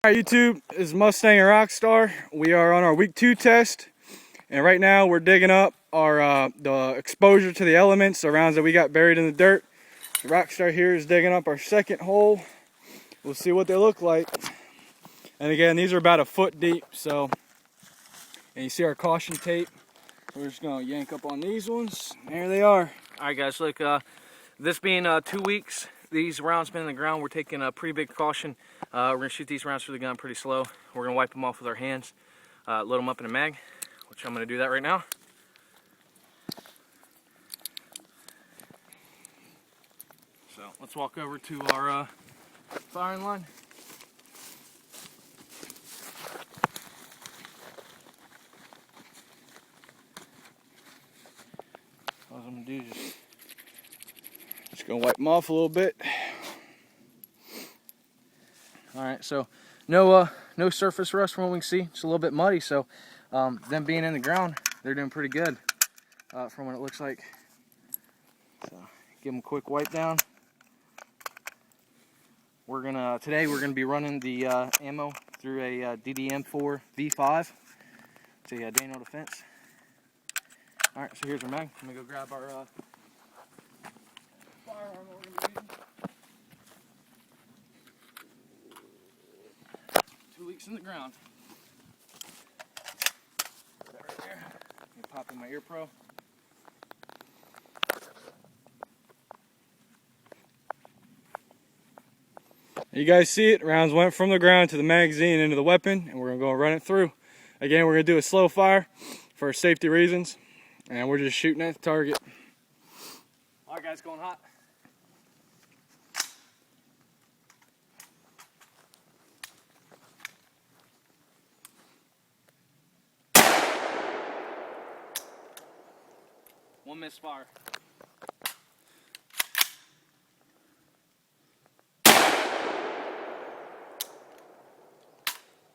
Alright YouTube, this is Mustang and Rockstar. We are on our week 2 test, and right now we're digging up our the exposure to the elements, the rounds that we got buried in the dirt. The Rockstar here is digging up our second hole. We'll see what they look like. And again, these are about a foot deep, so, and you see our caution tape. We're just gonna yank up on these ones. There they are. Alright guys, look, this being 2 weeks, these rounds been in the ground, we're taking a pretty big caution. We're going to shoot these rounds through the gun pretty slow. We're going to wipe them off with our hands, load them up in a mag, which I'm going to do that right now. So let's walk over to our firing line. All I'm going to do is just going to wipe them off a little bit. Alright, so no surface rust from what we can see. It's a little bit muddy, so them being in the ground, they're doing pretty good from what it looks like. So give them a quick wipe down. Today we're gonna be running the ammo through a DDM4 V5. It's a Daniel Defense. Alright, so here's our mag. I'm gonna go grab our firearm that we're gonna be using. 2 weeks in the ground. Put that right there. I'm gonna pop in my ear pro. You guys see it, rounds went from the ground to the magazine into the weapon, and we're gonna go run it through. Again, we're gonna do a slow fire for safety reasons, and we're just shooting at the target. Alright guys, going hot. One misfire.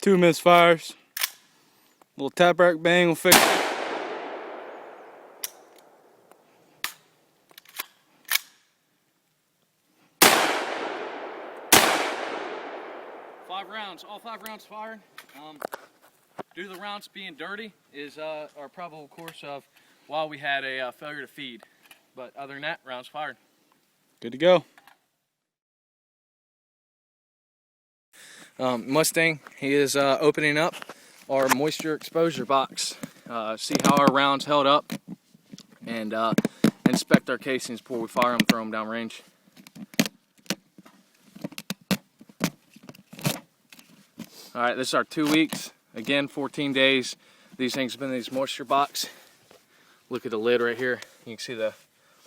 Two misfires. Little tap rack bang will fix it. Five rounds, all 5 rounds fired. Due to the rounds being dirty is our probable course of why we had a failure to feed. But other than that, rounds fired. Good to go. Mustang, he is opening up our moisture exposure box. See how our rounds held up, and inspect our casings before we fire them, throw them down range. Alright, this is our 2 weeks. Again, 14 days. These things have been in this moisture box. Look at the lid right here. You can see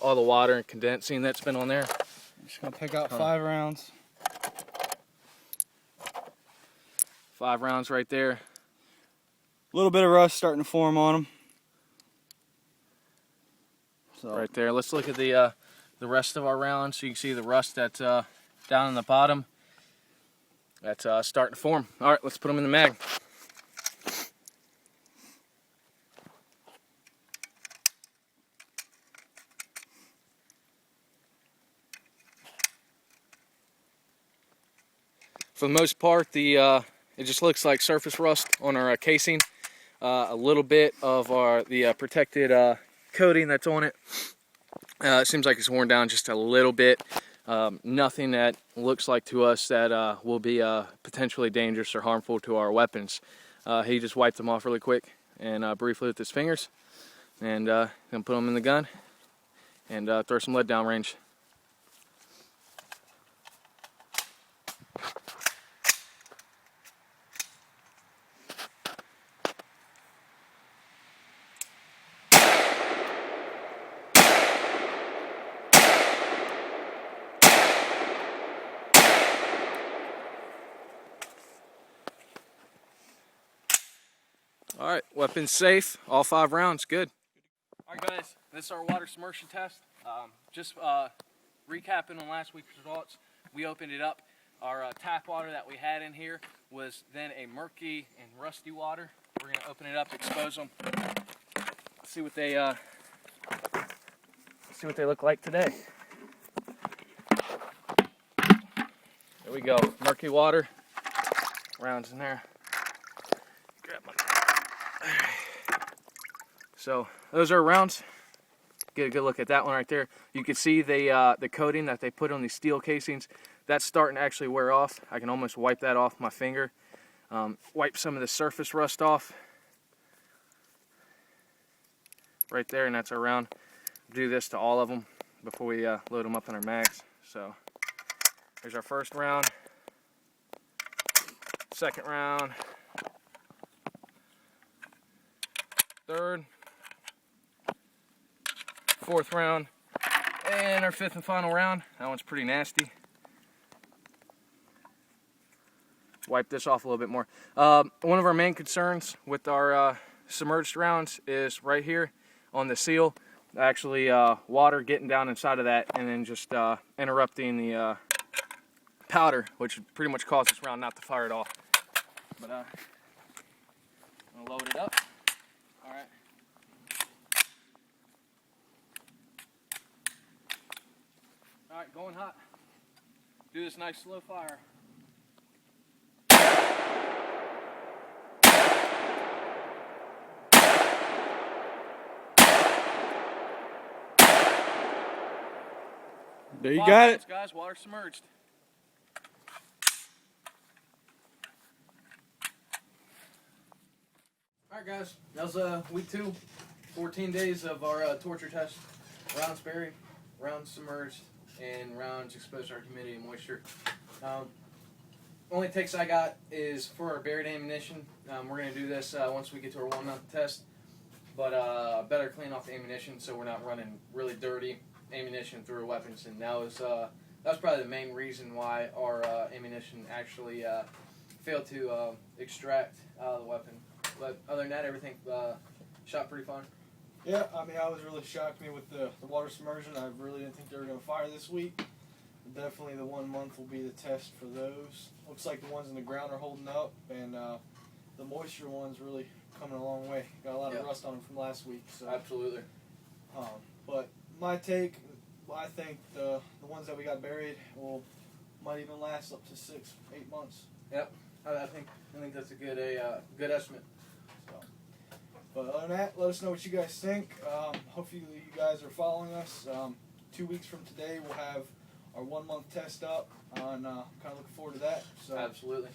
all the water and condensing that's been on there. I'm just gonna pick out 5 rounds. 5 rounds right there. A little bit of rust starting to form on them. So right there. Let's look at the rest of our rounds. So you can see the rust that's down in the bottom. That's starting to form. All right, let's put them in the mag. For the most part, it just looks like surface rust on our casing. A little bit of the protected coating that's on it. It seems like it's worn down just a little bit. Nothing that looks like to us that will be potentially dangerous or harmful to our weapons. He just wiped them off really quick and briefly with his fingers, and then put them in the gun and throw some lead down range. Alright, weapon's safe, all 5 rounds, good. Alright guys, this is our water submersion test. Just recapping on last week's results, we opened it up. Our tap water that we had in here was then a murky and rusty water. We're going to open it up, expose them, see what they look like today. There we go, murky water. rounds in there. Grab my. So those are rounds. Get a good look at that one right there. You can see the coating that they put on these steel casings. That's starting to actually wear off. I can almost wipe that off my finger. Wipe some of the surface rust off. Right there, and that's our round. Do this to all of them before we load them up in our mags. So here's our first round. Second round. Third. Fourth round. And our fifth and final round. That one's pretty nasty. Wipe this off a little bit more. One of our main concerns with our submerged rounds is right here on the seal. Actually, water getting down inside of that and then just interrupting the powder, which pretty much causes this round not to fire at all. But I'm gonna load it up. All right. All right, going hot. Do this nice slow fire. There you 5 got minutes, it. guys. Water submerged. All right, guys. That was week 2. 14 days of our torture test. Rounds buried, rounds submerged, and rounds exposed to our humidity and moisture. Only takes I got is for our buried ammunition. We're going to do this once we get to our 1 month test. But better clean off the ammunition so we're not running really dirty ammunition through our weapons. And that was probably the main reason why our ammunition actually failed to extract out of the weapon. But other than that, everything shot pretty fine. Yeah, I mean, I was really shocked with the water submersion. I really didn't think they were going to fire this week. Definitely the 1 month will be the test for those. Looks like the ones in the ground are holding up, and the moisture one's really coming a long way. Got a lot of rust on them from last week. So. Absolutely. But my take, I think the ones that we got buried might even last up to 6-8 months. Yep, I think that's a good estimate. So, but other than that, let us know what you guys think. Hopefully you guys are following us. 2 weeks from today, we'll have our 1 month test up. On kind of looking forward to that. So. Absolutely.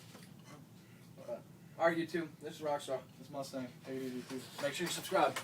All right, you two. This is Rockstar. This is Mustang. Take it easy, too. Make sure you subscribe.